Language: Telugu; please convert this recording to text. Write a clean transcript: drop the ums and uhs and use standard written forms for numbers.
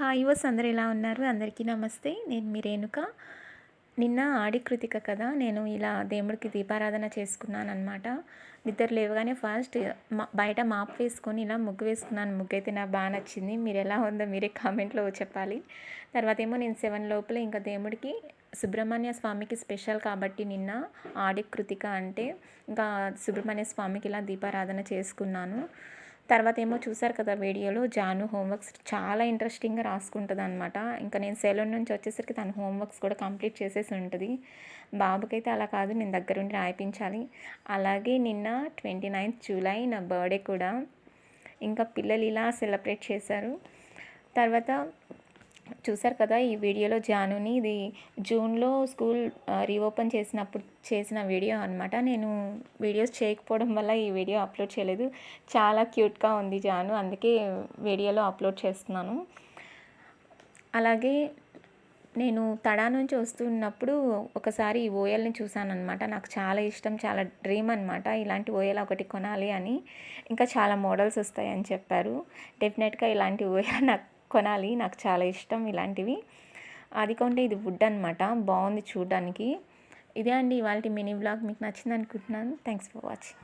హాయ్ యువర్స్, అందరూ ఎలా ఉన్నారు? అందరికీ నమస్తే. నేను మీ రేణుక. నిన్న ఆడి కృతిక కదా, నేను ఇలా దేవుడికి దీపారాధన చేసుకున్నాననమాట. నిద్ర లేవగానే ఫస్ట్ బయట మాప్ వేసుకొని ఇలా ముగ్గు వేసుకున్నాను. ముగ్గు అయితే నాకు బాగా నచ్చింది. మీరు ఎలా ఉందో మీరే కామెంట్లో చెప్పాలి. తర్వాత ఏమో నేను 7 లోపల ఇంకా దేవుడికి సుబ్రహ్మణ్య స్వామికి స్పెషల్ కాబట్టి నిన్న ఆడి కృతిక అంటే ఇంకా సుబ్రహ్మణ్య స్వామికి ఇలా దీపారాధన చేసుకున్నాను. తర్వాత ఏమో చూసారు కదా వీడియోలో, జాను హోంవర్క్స్ చాలా ఇంట్రెస్టింగ్గా రాసుకుంటుంది అనమాట. ఇంకా నేను సెలూన్ నుంచి వచ్చేసరికి తన హోంవర్క్స్ కూడా కంప్లీట్ చేసేసి ఉంటుంది. బాబుకైతే అలా కాదు, నేను దగ్గరుండి రాయిపించాలి. అలాగే నిన్న 29th జూలై నా బర్త్డే కూడా. ఇంకా పిల్లలు ఇలా సెలబ్రేట్ చేశారు. తర్వాత చూసారు కదా ఈ వీడియోలో జానుని, ఇది జూన్లో స్కూల్ రీఓపెన్ చేసినప్పుడు చేసిన వీడియో అనమాట. నేను వీడియోస్ చేయకపోవడం వల్ల ఈ వీడియో అప్లోడ్ చేయలేదు. చాలా క్యూట్గా ఉంది జాను, అందుకే వీడియోలో అప్లోడ్ చేస్తున్నాను. అలాగే నేను తడా నుంచి వస్తున్నప్పుడు ఒకసారి ఈ ఓయల్ని చూసానమాట. నాకు చాలా ఇష్టం, చాలా డ్రీమ్ అనమాట ఇలాంటి ఓయల్ ఒకటి కొనాలి అని. ఇంకా చాలా మోడల్స్ వస్తాయని చెప్పారు. డెఫినెట్గా ఇలాంటి ఓయల్ నాకు కొనాలి, నాకు చాలా ఇష్టం ఇలాంటివి. అది కొంటే ఇది వుడ్ అనమాట, బాగుంది చూడడానికి. ఇదే అండి ఇవాళ మినీ వ్లాగ్. మీకు నచ్చింది అనుకుంటున్నాను. Thanks for watching.